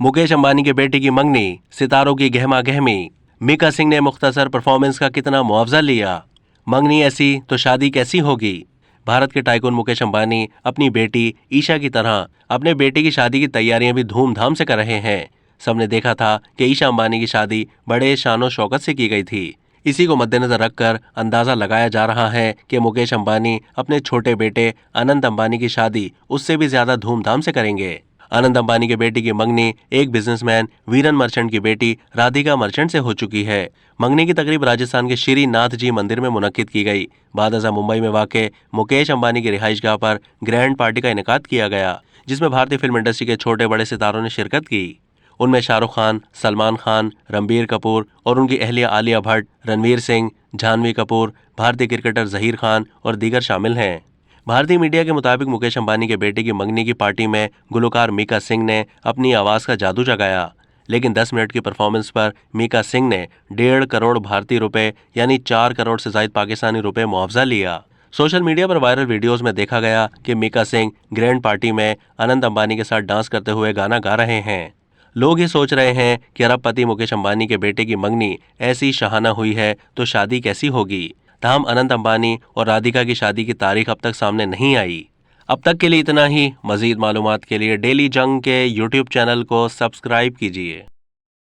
मुकेश अंबानी के बेटे की मंगनी, सितारों की गहमा गहमी। मीका सिंह ने मुख्तसर परफॉर्मेंस का कितना मुआवजा लिया। मंगनी ऐसी तो शादी कैसी होगी। भारत के टाइकून मुकेश अंबानी अपनी बेटी ईशा की तरह अपने बेटे की शादी की तैयारियां भी धूमधाम से कर रहे हैं। सबने देखा था कि ईशा अंबानी की शादी बड़े शानो शौकत से की गई थी। इसी को मद्देनजर रखकर अंदाजा लगाया जा रहा है कि मुकेश अंबानी अपने छोटे बेटे अनंत अंबानी की शादी उससे भी ज्यादा धूमधाम से करेंगे। अनंत अंबानी के बेटे की मंगनी एक बिजनेसमैन वीरन मर्चेंट की बेटी राधिका मर्चेंट से हो चुकी है। मंगनी की तकरीब राजस्थान के श्रीनाथ जी मंदिर में मुनक्किद की गई। बाद अज़ां मुंबई में वाक़े मुकेश अंबानी की रिहाइशगाह पर ग्रैंड पार्टी का इनेकाद किया गया, जिसमें भारतीय फिल्म इंडस्ट्री के छोटे बड़े सितारों ने शिरकत की। उनमें शाहरुख खान, सलमान खान, रणबीर कपूर और उनकी अहलिया आलिया भट्ट, रणवीर सिंह, जानवी कपूर, भारतीय क्रिकेटर जहीर खान और दीगर शामिल हैं। भारतीय मीडिया के मुताबिक मुकेश अंबानी के बेटे की मंगनी की पार्टी में गुलकार मीका सिंह ने अपनी आवाज़ का जादू जगाया, लेकिन 10 मिनट की परफॉर्मेंस पर मीका सिंह ने 1.5 करोड़ भारतीय रुपए यानी 4 करोड़ से ज्यादा पाकिस्तानी रुपए मुआवजा लिया। सोशल मीडिया पर वायरल वीडियोस में देखा गया कि मीका सिंह ग्रैंड पार्टी में अनंत अंबानी के साथ डांस करते हुए गाना गा रहे हैं। लोग ये सोच रहे हैं कि अरबपति मुकेश अंबानी के बेटे की मंगनी ऐसी शाहाना हुई है तो शादी कैसी होगी। ताहम अनंत अंबानी और राधिका की शादी की तारीख अब तक सामने नहीं आई। अब तक के लिए इतना ही। मजीद मालूमात के लिए डेली जंग के यूट्यूब चैनल को सब्सक्राइब कीजिए।